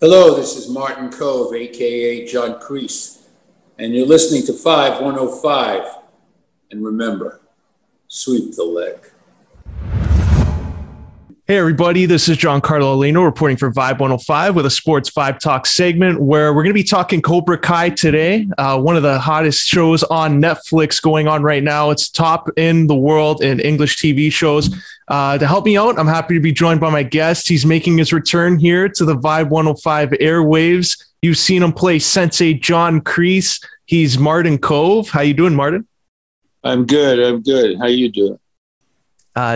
Hello, this is Martin Kove, a.k.a. John Kreese, and you're listening to 5105. And remember, sweep the leg. Hey everybody, this is Giancarlo Aulino reporting for Vibe 105 with a Sports VIBEtalks segment where we're going to be talking Cobra Kai today, one of the hottest shows on Netflix going on right now. It's top in the world in English TV shows. To help me out, I'm happy to be joined by my guest. He's making his return here to the Vibe 105 airwaves. You've seen him play Sensei John Kreese. He's Martin Kove. How you doing, Martin? I'm good. How you doing?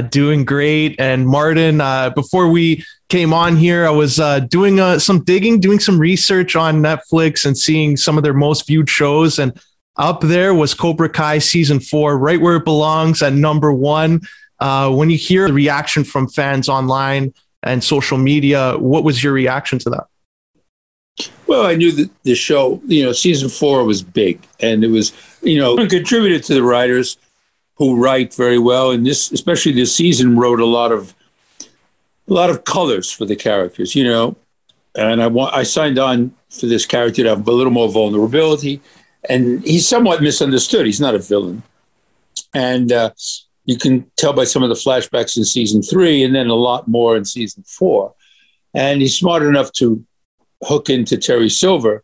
Doing great. And Martin, before we came on here, I was doing some digging, doing some research on Netflix and seeing some of their most viewed shows. And up there was Cobra Kai season 4, right where it belongs at number 1. When you hear the reaction from fans online and social media, what was your reaction to that? Well, I knew that the show, season 4 was big, and it was, contributed to the writers who write very well. And this, especially this season, wrote a lot of colors for the characters, and I signed on for this character to have a little more vulnerability, and he's somewhat misunderstood. He's not a villain. And, you can tell by some of the flashbacks in season 3 and then a lot more in season 4. And he's smart enough to hook into Terry Silver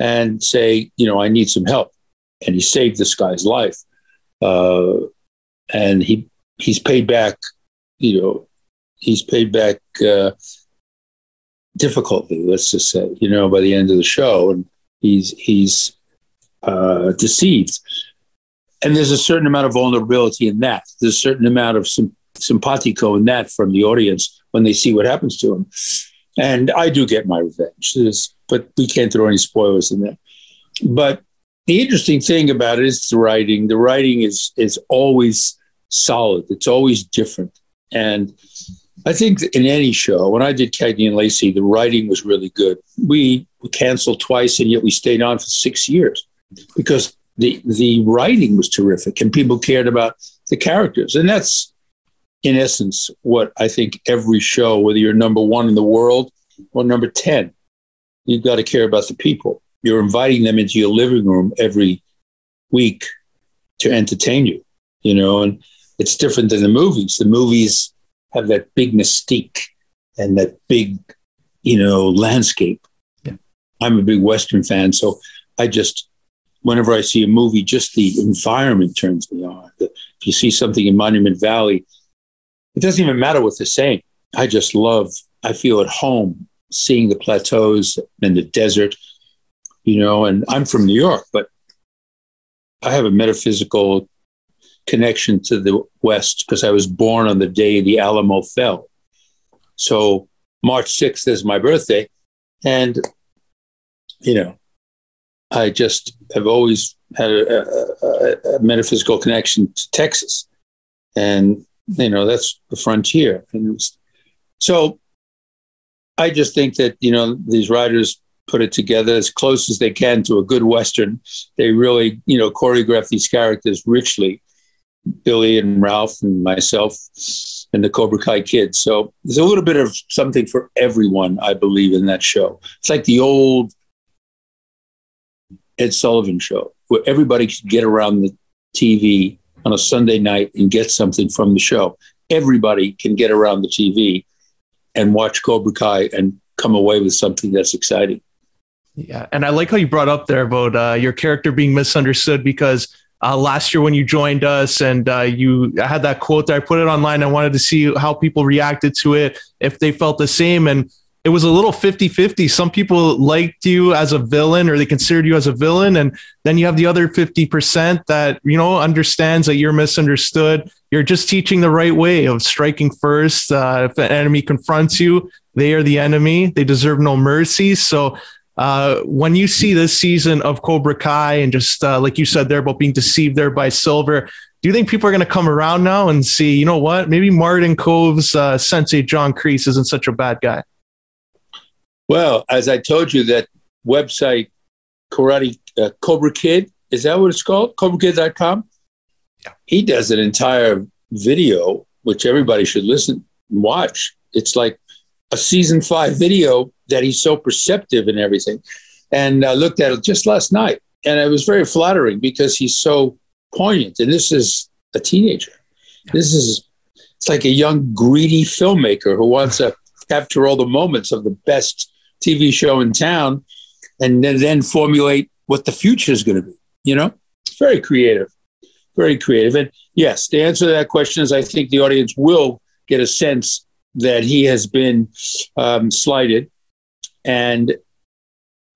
and say, I need some help. And he saved this guy's life. And he's paid back, difficultly, let's just say, by the end of the show. And he's deceived. And there's a certain amount of vulnerability in that. There's a certain amount of simpatico in that from the audience when they see what happens to him. And I do get my revenge, but we can't throw any spoilers in there. But the interesting thing about it is the writing. The writing is always solid. It's always different. And I think in any show, when I did Cagney and Lacey, the writing was really good. We canceled twice, and yet we stayed on for 6 years because the writing was terrific and people cared about the characters. And that's, in essence, what I think every show, whether you're number 1 in the world or number 10, you've got to care about the people. You're inviting them into your living room every week to entertain you, and it's different than the movies. The movies have that big mystique and that big, landscape. Yeah. I'm a big Western fan, so whenever I see a movie, just the environment turns me on. If you see something in Monument Valley, it doesn't even matter what they're saying. I feel at home seeing the plateaus and the desert, and I'm from New York, but I have a metaphysical connection to the West because I was born on the day the Alamo fell. So March 6th is my birthday. And, I just have always had a metaphysical connection to Texas. And, that's the frontier. And so I just think that, these writers put it together as close as they can to a good Western. They really, choreograph these characters richly, Billy and Ralph and myself and the Cobra Kai kids. So there's a little bit of something for everyone, I believe, in that show. It's like the old Ed Sullivan show where everybody could get around the TV on a Sunday night and get something from the show. Everybody can get around the TV and watch Cobra Kai and come away with something that's exciting. Yeah. And I like how you brought up there about your character being misunderstood because last year when you joined us and you had that quote there, I put it online. I wanted to see how people reacted to it, if they felt the same. And it was a little 50-50. Some people liked you as a villain or they considered you as a villain. And then you have the other 50% that, understands that you're misunderstood. You're just teaching the right way of striking first. If an enemy confronts you, they are the enemy. They deserve no mercy. So when you see this season of Cobra Kai and just like you said there about being deceived there by Silver, do you think people are going to come around now and see, you know what, maybe Martin Kove's Sensei John Kreese isn't such a bad guy? Well, as I told you, that website, Cobra Kid, is that what it's called? CobraKid.com? Yeah. He does an entire video, which everybody should listen and watch. It's like a season 5 video that he's so perceptive and everything. And I looked at it just last night, and it was very flattering because he's so poignant. And this is a teenager. It's like a young, greedy filmmaker who wants to capture all the moments of the best TV show in town and then formulate what the future is going to be. Very creative, very creative. And yes, the answer to that question is I think the audience will get a sense that he has been slighted, and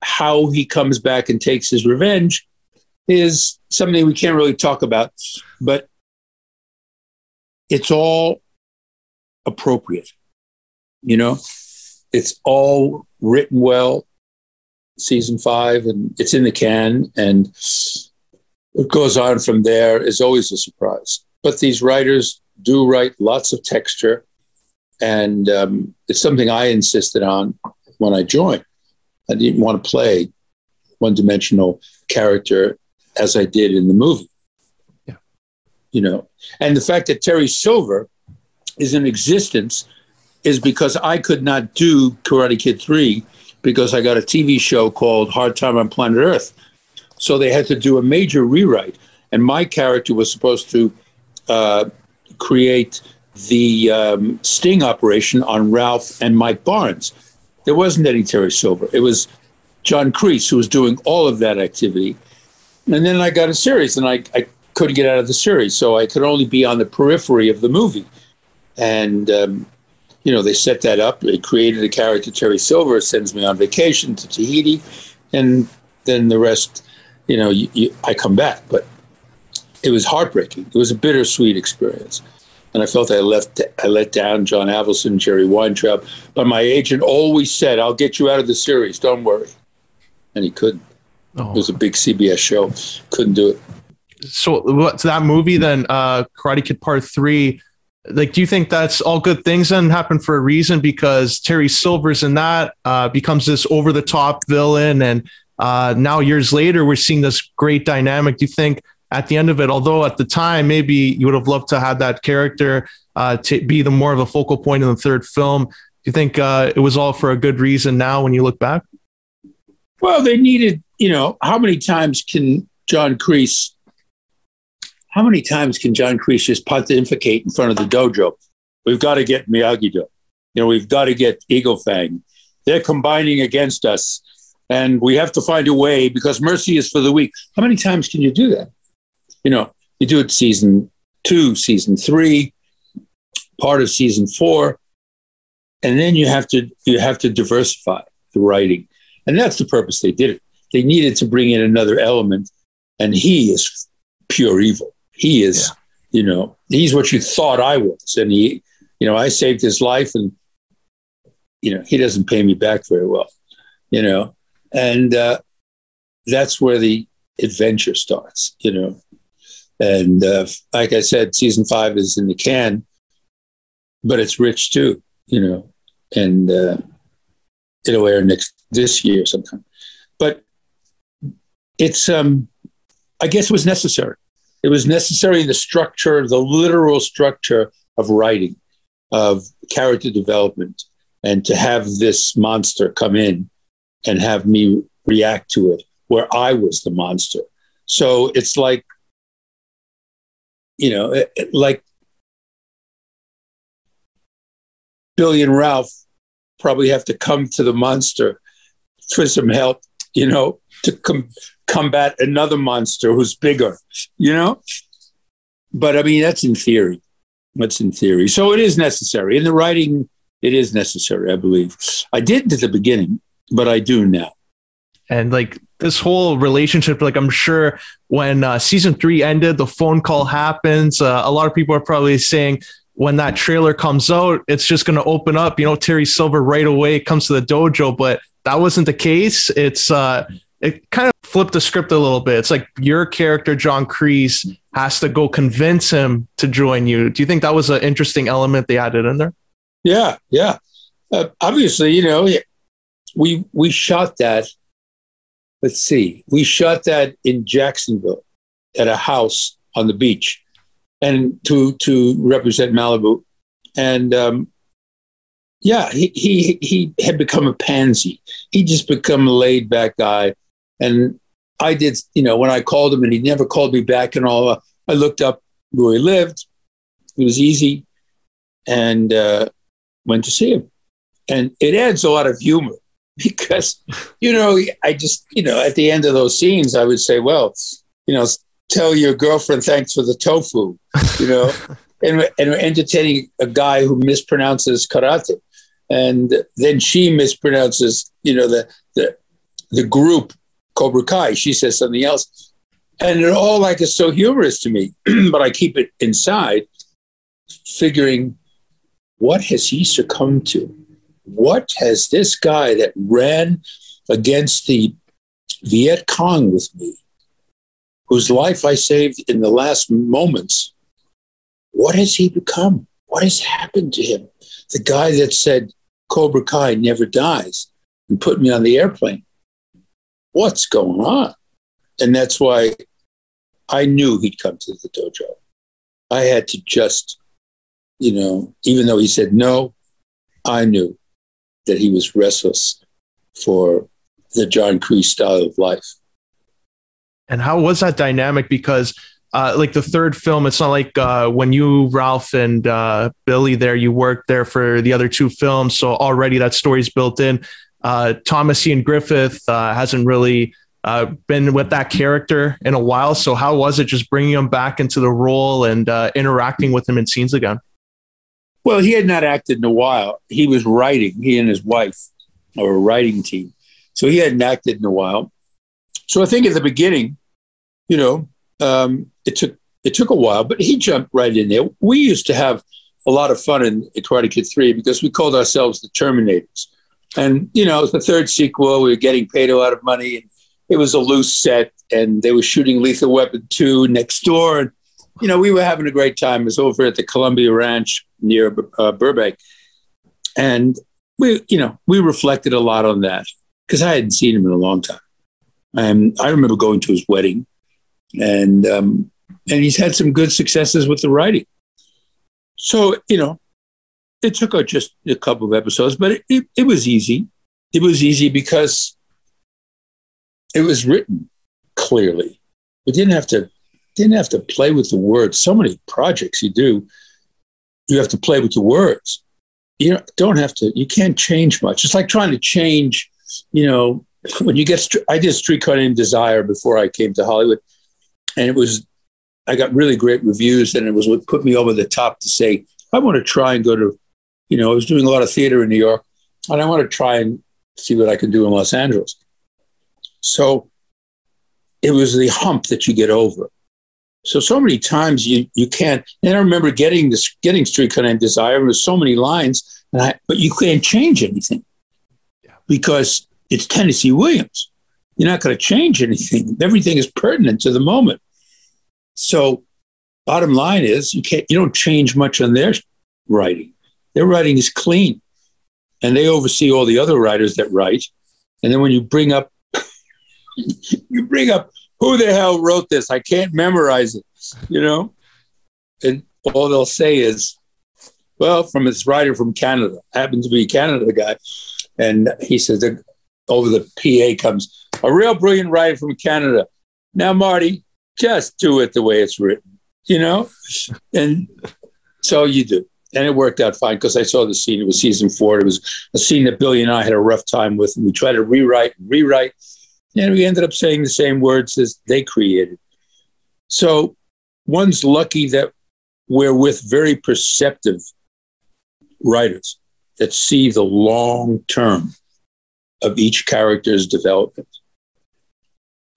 how he comes back and takes his revenge is something we can't really talk about, but it's all appropriate. It's all written well, season 5, and it's in the can, and what goes on from there is always a surprise. But these writers do write lots of texture, and it's something I insisted on when I joined. I didn't want to play one-dimensional character as I did in the movie. Yeah. And the fact that Terry Silver is in existence is because I could not do Karate Kid 3 because I got a TV show called Hard Time on Planet Earth. So they had to do a major rewrite. And my character was supposed to create the sting operation on Ralph and Mike Barnes. There wasn't any Terry Silver. It was John Kreese who was doing all of that activity. And then I got a series, and I couldn't get out of the series. So I could only be on the periphery of the movie. And, they set that up. They created a character, Terry Silver, sends me on vacation to Tahiti. And then the rest, I come back. But it was heartbreaking. It was a bittersweet experience. And I felt I let down John Avildsen, Jerry Weintraub. But my agent always said, I'll get you out of the series. Don't worry. And he couldn't. Oh. It was a big CBS show. Couldn't do it. So what's that movie then, Karate Kid Part 3, like, do you think that's all good things and happened for a reason? Because Terry Silver's in that, becomes this over-the-top villain, and now years later, we're seeing this great dynamic. Do you think at the end of it, although at the time, maybe you would have loved to have that character to be the more of a focal point in the third film, do you think it was all for a good reason now when you look back? Well, they needed, how many times can John Kreese just pontificate in front of the dojo? We've got to get Miyagi-Do. We've got to get Eagle Fang. They're combining against us, and we have to find a way because mercy is for the weak. How many times can you do that? You do it season 2, season 3, part of season 4, and then you have to diversify the writing. And that's the purpose they did it. They needed to bring in another element, and he is pure evil. He is, he's what you thought I was. And he, I saved his life, and, he doesn't pay me back very well, and that's where the adventure starts, And like I said, season 5 is in the can, but it's rich too, and it'll air this year sometime. But it's, I guess it was necessary. It was necessary in the structure, the literal structure of writing, of character development, and to have this monster come in and have me react to it where I was the monster. So it's like, like Billy and Ralph probably have to come to the monster for some help, to combat another monster who's bigger, But I mean, that's in theory. So it is necessary. In the writing, it is necessary, I believe. I didn't at the beginning, but I do now. And like this whole relationship, like I'm sure when season 3 ended, the phone call happens. A lot of people are probably saying when that trailer comes out, it's just going to open up, Terry Silver right away comes to the dojo, but that wasn't the case. It kind of flipped the script a little bit. It's like your character, John Kreese, has to go convince him to join you. Do you think that was an interesting element they added in there? Yeah. Obviously, we shot that. Let's see. We shot that in Jacksonville at a house on the beach, and to represent Malibu. And Yeah, he had become a pansy. He just become a laid back guy. And I did, when I called him and he never called me back and all, I looked up where he lived. It was easy, and went to see him. And it adds a lot of humor because, I just, at the end of those scenes, I would say, well, tell your girlfriend thanks for the tofu, and entertaining a guy who mispronounces karate. And then she mispronounces, the group Cobra Kai. She says something else. And it all is so humorous to me, but I keep it inside, figuring, what has he succumbed to? What has this guy that ran against the Viet Cong with me, whose life I saved in the last moments, what has he become? What has happened to him? The guy that said Cobra Kai never dies and put me on the airplane. What's going on? And that's why I knew he'd come to the dojo. I had to just, even though he said no, I knew that he was restless for the John Kreese style of life. And how was that dynamic? Because the third film, it's not like when you, Ralph, and Billy there, you worked there for the other two films. So already that story's built in. Thomas Ian Griffith hasn't really been with that character in a while. So how was it just bringing him back into the role and interacting with him in scenes again? Well, he had not acted in a while. He was writing, he and his wife, or a writing team. So he hadn't acted in a while. So I think at the beginning, it took a while, but he jumped right in there. We used to have a lot of fun in Karate Kid 3 because we called ourselves the Terminators. And, it was the third sequel. We were getting paid a lot of money, and it was a loose set, and they were shooting Lethal Weapon 2 next door. And, we were having a great time. It was over at the Columbia Ranch near Burbank. And we reflected a lot on that because I hadn't seen him in a long time. I remember going to his wedding, and he's had some good successes with the writing. So, it took just a couple of episodes, but it was easy. It was easy because it was written clearly. We didn't have to play with the words. So many projects you have to play with the words. You can't change much. It's like trying to change, when you get, I did Streetcar Named Desire before I came to Hollywood. And I got really great reviews, and it was what put me over the top to say, I want to try and go to, I was doing a lot of theater in New York, and I want to try and see what I can do in Los Angeles. So it was the hump that you get over. So many times you can't, and I remember getting Streetcar Named Desire, and there's so many lines, but you can't change anything because it's Tennessee Williams. You're not going to change anything. Everything is pertinent to the moment. So bottom line is you don't change much on their writing. Their writing is clean, and they oversee all the other writers that write. And then when you bring up who the hell wrote this? I can't memorize it, and all they'll say is, well, from this writer from Canada, happens to be a Canada guy. And he says that over the PA comes a real brilliant writer from Canada. Now, Marty, just do it the way it's written, and so you do. And it worked out fine because I saw the scene. It was season 4. It was a scene that Billy and I had a rough time with, and we tried to rewrite, and we ended up saying the same words as they created. So one's lucky that we're with very perceptive writers that see the long term of each character's development.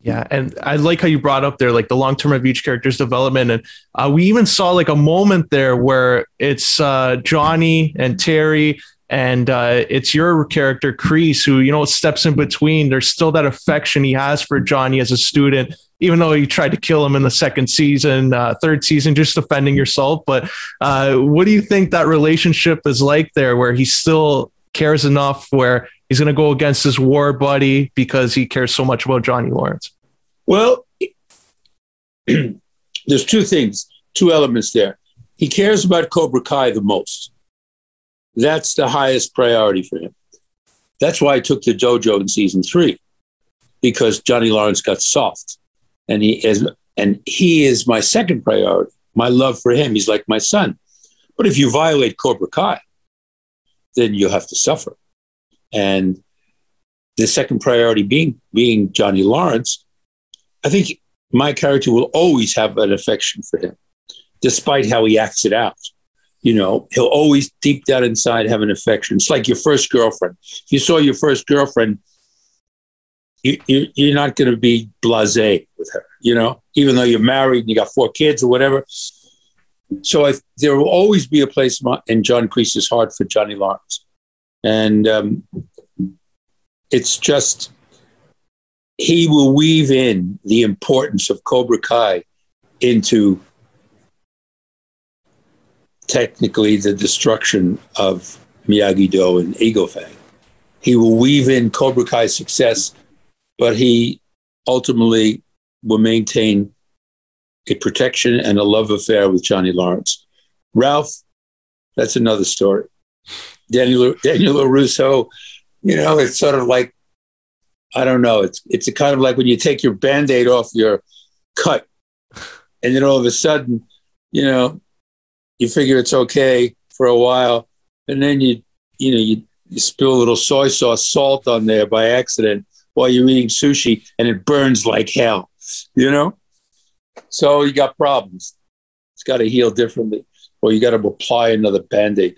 Yeah. And I like how you brought up there, the long term of each character's development. And we even saw a moment there where it's Johnny and Terry, and it's your character, Kreese, who, steps in between. There's still that affection he has for Johnny as a student, even though he tried to kill him in the second season, third season, just defending yourself. But what do you think that relationship is like there, where he still cares enough where he's going to go against his war buddy because he cares so much about Johnny Lawrence? Well, there's two elements there. He cares about Cobra Kai the most. That's the highest priority for him. That's why I took the dojo in season 3, because Johnny Lawrence got soft, and he is my second priority. My love for him, he's like my son. But if you violate Cobra Kai, then you'll have to suffer. And the second priority being Johnny Lawrence, I think my character will always have an affection for him, despite how he acts it out. You know, he'll always deep down inside have an affection. It's like your first girlfriend. If you saw your first girlfriend, you're not going to be blasé with her, you know, even though you're married and you got 4 kids or whatever. So there will always be a place in John Kreese's heart for Johnny Lawrence. And it's just, he will weave in the importance of Cobra Kai into technically the destruction of Miyagi-Do and Eagle Fang. He will weave in Cobra Kai's success, but he ultimately will maintain a protection and a love affair with Johnny Lawrence. Ralph, that's another story. Daniel LaRusso, you know, it's sort of like, I don't know, it's a kind of like when you take your Band-Aid off your cut, and then all of a sudden, you know, you figure it's okay for a while, and then you spill a little soy sauce salt on there by accident while you're eating sushi, and it burns like hell, you know? So you got problems. It's got to heal differently, or you got to apply another Band-Aid.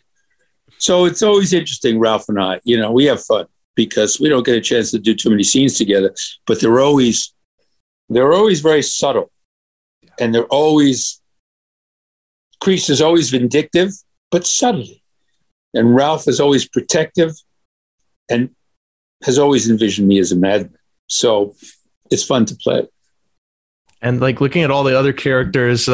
So it's always interesting, Ralph and I, you know, we have fun because we don't get a chance to do too many scenes together, but they're always very subtle, and Kreese is always vindictive, but subtly. And Ralph is always protective and has always envisioned me as a madman. So it's fun to play. And like looking at all the other characters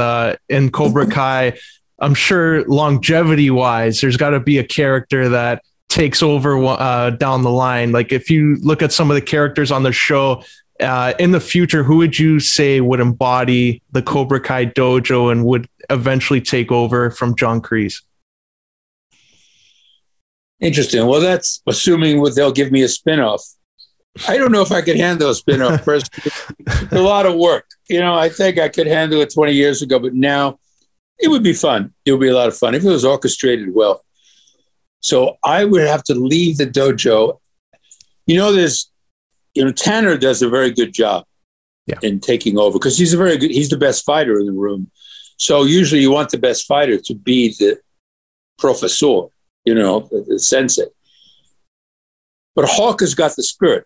in Cobra Kai, I'm sure longevity wise, there's got to be a character that takes over down the line. Like if you look at some of the characters on the show in the future, who would you say would embody the Cobra Kai dojo and would eventually take over from John Kreese? Interesting. Well, that's assuming they'll give me a spinoff. I don't know if I could handle a spinoff first. It's a lot of work. You know, I think I could handle it 20 years ago, but now it would be fun. It would be a lot of fun if it was orchestrated well. So I would have to leave the dojo. You know, Tanner does a very good job in taking over because he's the best fighter in the room. So usually you want the best fighter to be the professor, you know, the sensei. But Hawk has got the spirit.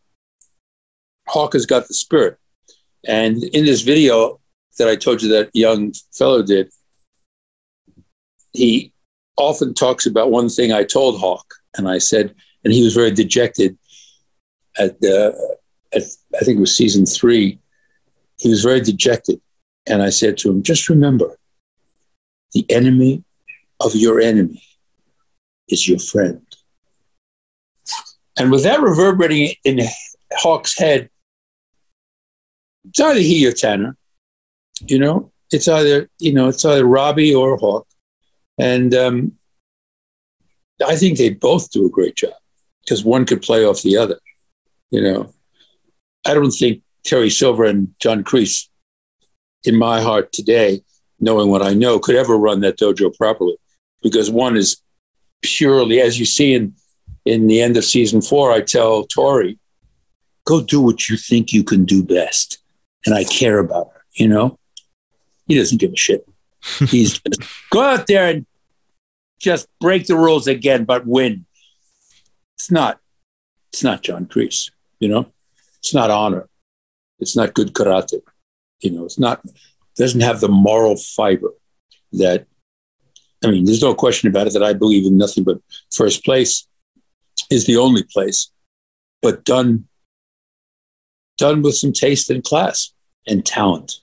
And in this video that I told you that young fellow did, he often talks about one thing I told Hawk. And I said, and he was very dejected at I think it was season 3. He was very dejected. And I said to him, just remember, the enemy of your enemy is your friend. And with that reverberating in Hawk's head, it's either he or Tanner, you know, it's either Robbie or Hawk. And I think they both do a great job because one could play off the other, you know. I don't think Terry Silver and John Kreese, in my heart today, knowing what I know, could ever run that dojo properly because one is purely, as you see in the end of season 4, I tell Tori, go do what you think you can do best. And I care about her, you know? He doesn't give a shit. He's just go out there and just break the rules again, but win. It's not John Kreese, you know? It's not honor. It's not good karate. You know, doesn't have the moral fiber that, I mean, there's no question about it that I believe in nothing but first place is the only place, but done with some taste and class and talent.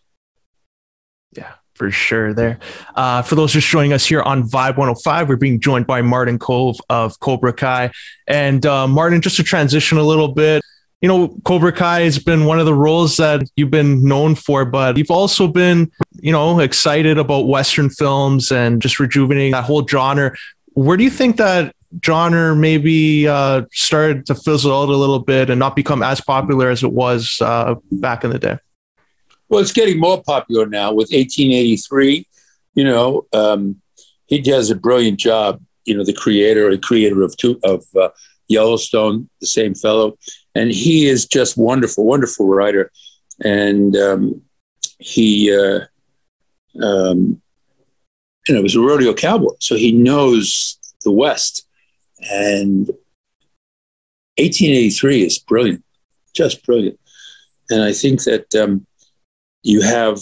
Yeah, for sure there. For those just joining us here on Vibe 105, we're being joined by Martin Kove of Cobra Kai. And Martin, just to transition a little bit, you know, Cobra Kai has been one of the roles that you've been known for, but you've also been, you know, excited about Western films and just rejuvenating that whole genre. Where do you think that genre maybe started to fizzle out a little bit and not become as popular as it was back in the day? Well, it's getting more popular now with 1883. He does a brilliant job. The creator of Yellowstone, the same fellow, and he is just wonderful, wonderful writer. And he was a rodeo cowboy, so he knows the West. And 1883 is brilliant, just brilliant. And I think that you have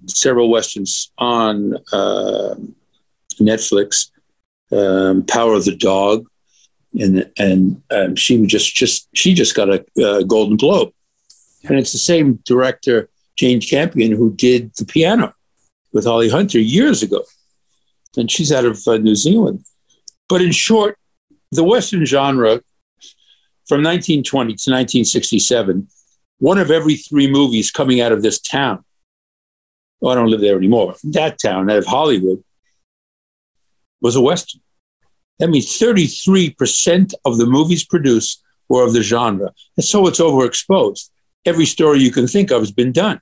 several Westerns on Netflix, Power of the Dog, and she just got a Golden Globe. And it's the same director, Jane Campion, who did The Piano with Holly Hunter years ago. And she's out of New Zealand. But in short, the Western genre from 1920 to 1967, one of every 3 movies coming out of this town, well, I don't live there anymore, that town, out of Hollywood, was a Western. That means 33% of the movies produced were of the genre. And so it's overexposed. Every story you can think of has been done.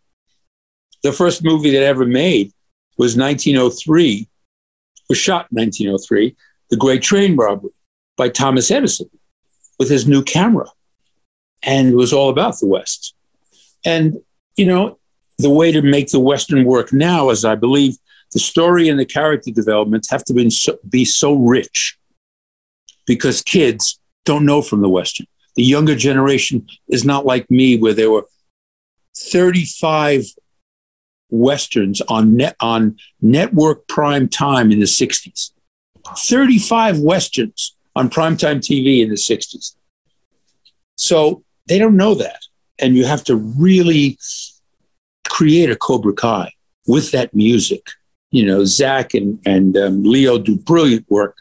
The first movie that ever made was 1903, was shot in 1903, The Great Train Robbery by Thomas Edison with his new camera. And it was all about the West. And, the way to make the Western work now is, I believe, the story and the character development have to be so rich because kids don't know from the Western. The younger generation is not like me, where there were 35 Westerns on network prime time in the 60s. 35 Westerns on primetime TV in the 60s. So they don't know that. And you have to really create a Cobra Kai with that music. Zach and Leo do brilliant work.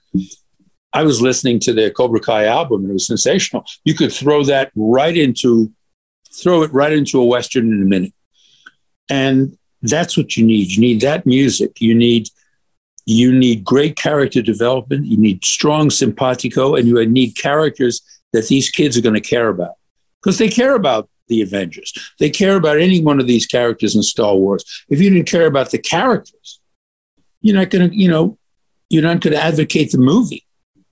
I was listening to their Cobra Kai album, and it was sensational. You could throw it right into a Western in a minute. And that's what you need. You need that music. You need great character development. You need strong simpatico, and you need characters that these kids are going to care about, because they care about the Avengers. They care about any one of these characters in Star Wars. If you didn't care about the characters, you're not going to advocate the movie.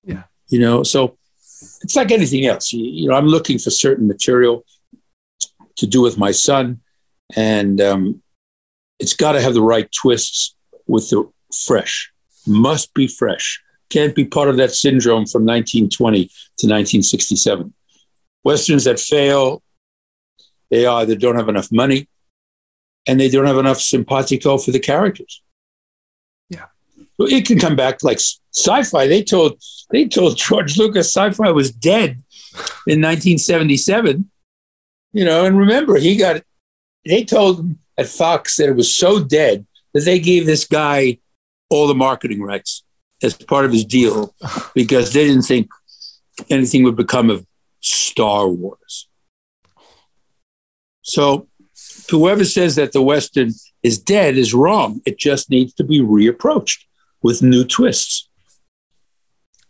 Yeah. So it's like anything else. I'm looking for certain material to do with my son, and it's got to have the right twists with the fresh. Must be fresh. Can't be part of that syndrome from 1920 to 1967. Westerns that fail, they either don't have enough money and they don't have enough simpatico for the characters. Yeah. So it can come back like sci-fi. They told George Lucas sci-fi was dead in 1977. And remember, they told him at Fox that it was so dead that they gave this guy all the marketing rights as part of his deal, because they didn't think anything would become of Star Wars. So whoever says that the Western is dead is wrong. It just needs to be reapproached with new twists.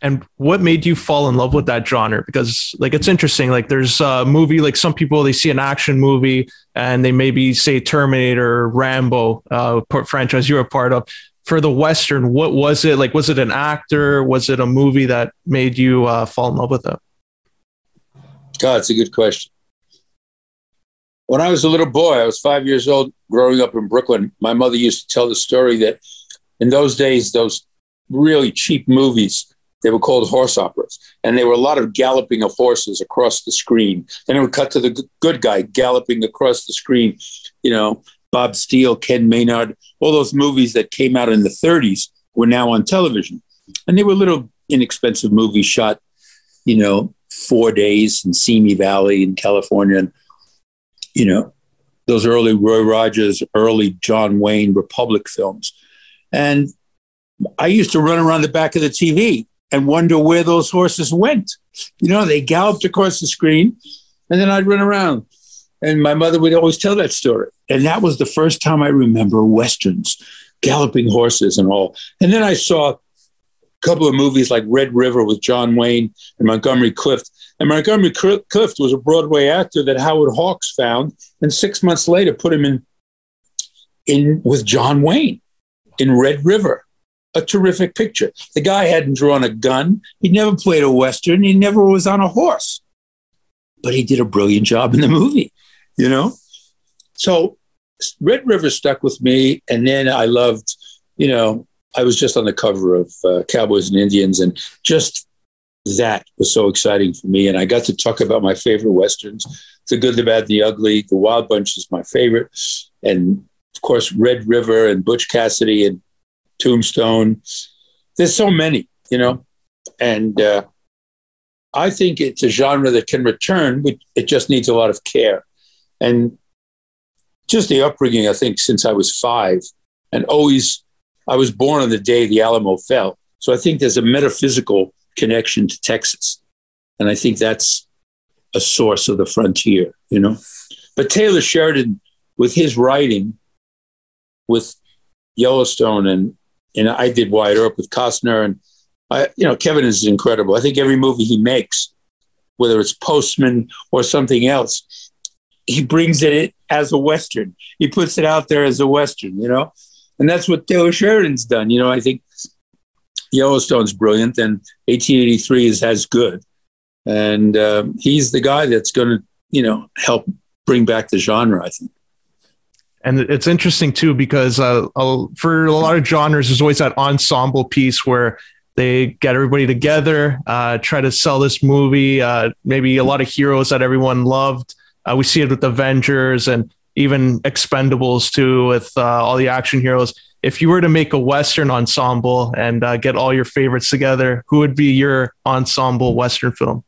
And what made you fall in love with that genre? Because it's interesting, there's a movie, some people, they see an action movie and they maybe say Terminator, Rambo, franchise you're a part of. For the Western, what was it? Was it an actor? Was it a movie that made you fall in love with it? God, it's a good question. When I was a little boy, I was 5 years old, growing up in Brooklyn. My mother used to tell the story that in those days, those really cheap movies, they were called horse operas. And there were a lot of galloping of horses across the screen. Then it would cut to the good guy galloping across the screen. Bob Steele, Ken Maynard, all those movies that came out in the 30s were now on television. And they were little inexpensive movies shot, 4 days in Simi Valley in California. And, those early Roy Rogers, early John Wayne Republic films. And I used to run around the back of the TV and wonder where those horses went. They galloped across the screen, and then I'd run around. And my mother would always tell that story. And that was the first time I remember Westerns, galloping horses and all. And then I saw couple of movies like Red River with John Wayne and Montgomery Clift. And Montgomery Clift was a Broadway actor that Howard Hawks found, and 6 months later put him in with John Wayne in Red River, a terrific picture. The guy hadn't drawn a gun. He never played a Western. He never was on a horse. But he did a brilliant job in the movie, you know? So Red River stuck with me. And then I loved, you know, I was just on the cover of Cowboys and Indians, and just that was so exciting for me. And I got to talk about my favorite Westerns, The Good, the Bad, the Ugly. The Wild Bunch is my favorite. And, of course, Red River and Butch Cassidy and Tombstone. There's so many, you know. And I think it's a genre that can return, but it just needs a lot of care. And just the upbringing, I think, since I was 5, and always, I was born on the day the Alamo fell. So I think there's a metaphysical connection to Texas. And I think that's a source of the frontier, you know. But Taylor Sheridan, with his writing, with Yellowstone, and I did Wyatt Earp with Costner, and Kevin is incredible. I think every movie he makes, whether it's Postman or something else, he brings it as a Western. He puts it out there as a Western, you know? And that's what Taylor Sheridan's done. You know, I think Yellowstone's brilliant, and 1883 is as good. And he's the guy that's going to, you know, help bring back the genre, I think. And it's interesting, too, because for a lot of genres, there's always that ensemble piece where they get everybody together, try to sell this movie, maybe a lot of heroes that everyone loved. We see it with Avengers and even Expendables, too, with all the action heroes. If you were to make a Western ensemble and get all your favorites together, who would be your ensemble Western film?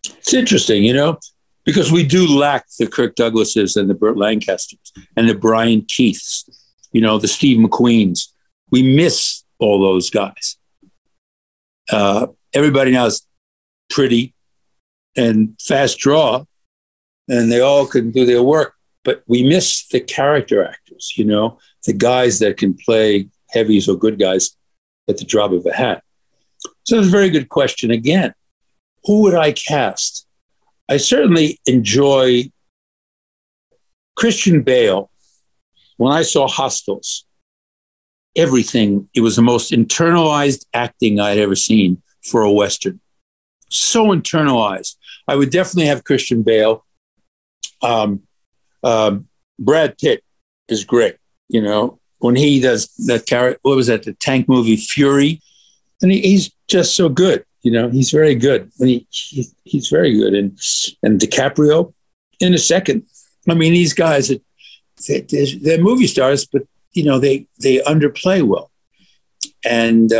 It's interesting, you know, because we do lack the Kirk Douglases and the Burt Lancasters and the Brian Keiths, you know, the Steve McQueens. We miss all those guys. Everybody now is pretty and fast draw, and they all can do their work. But we miss the character actors, you know, the guys that can play heavies or good guys at the drop of a hat. So that's a very good question. Again, who would I cast? I certainly enjoy Christian Bale. When I saw Hostiles, everything, it was the most internalized acting I'd ever seen for a Western. So internalized. I would definitely have Christian Bale. Brad Pitt is great, you know, when he does that character. What was that? The tank movie Fury, and he's just so good. You know, he's very good. And he's very good. And DiCaprio in a second. I mean, these guys, they're movie stars, but you know, they underplay well. And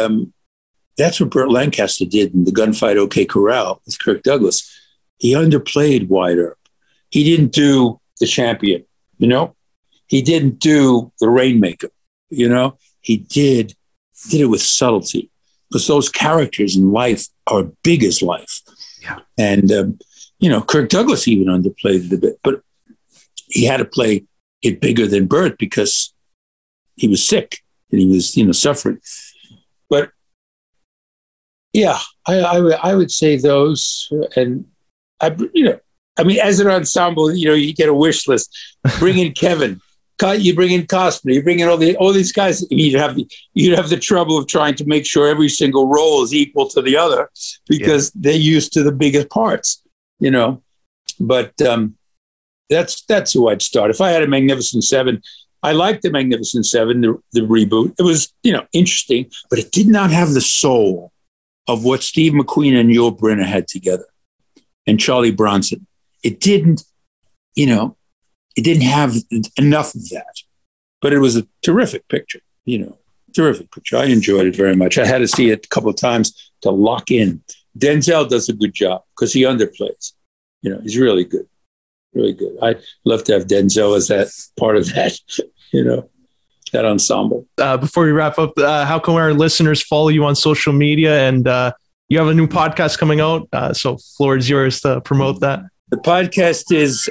that's what Burt Lancaster did in The Gunfight OK Corral with Kirk Douglas. He underplayed Wyatt Earp. He didn't do The Champion, you know? He didn't do The Rainmaker, you know? He did it with subtlety, because those characters in life are big as life. Yeah. And, you know, Kirk Douglas even underplayed it a bit, but he had to play it bigger than Burt because he was sick and he was, you know, suffering. But yeah, I would say those. And I mean, as an ensemble, you know, you get a wish list. Bring in Kevin, you bring in Costner, you bring in all these guys. You'd have the trouble of trying to make sure every single role is equal to the other, because they're used to the biggest parts, you know. But that's who I'd start. If I had a Magnificent Seven, I liked the Magnificent Seven, the reboot. It was, you know, interesting, but it did not have the soul of what Steve McQueen and Yul Brynner had together, and Charlie Bronson. It didn't, you know, it didn't have enough of that. But it was a terrific picture, you know, terrific picture. I enjoyed it very much. I had to see it a couple of times to lock in. Denzel does a good job because he underplays. You know, he's really good, really good. I'd love to have Denzel as that part of that, you know, that ensemble. Before we wrap up, how can our listeners follow you on social media? And you have a new podcast coming out, so floor is yours to promote that. The podcast is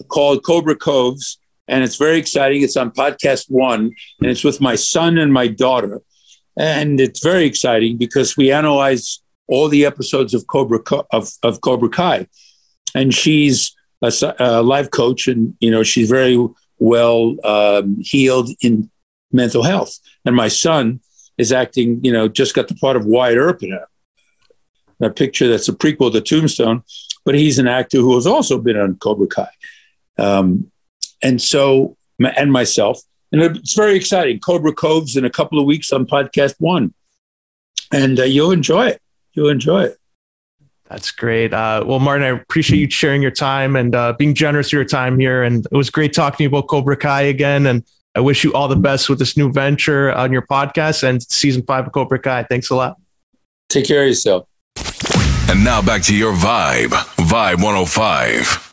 called Cobra Coves, and it's very exciting. It's on Podcast One, and it's with my son and my daughter. And it's very exciting because we analyze all the episodes of Cobra Kai. And she's a life coach, and, she's very well healed in mental health. And my son is acting, just got the part of Wyatt Earp in a picture that's a prequel to Tombstone, but he's an actor who has also been on Cobra Kai. And myself. And it's very exciting. Cobra Cove's in a couple of weeks on Podcast One. And you'll enjoy it. That's great. Well, Martin, I appreciate you sharing your time and being generous with your time here. And it was great talking to you about Cobra Kai again. And I wish you all the best with this new venture on your podcast and season 5 of Cobra Kai. Thanks a lot. Take care of yourself. And now back to your Vibe 105.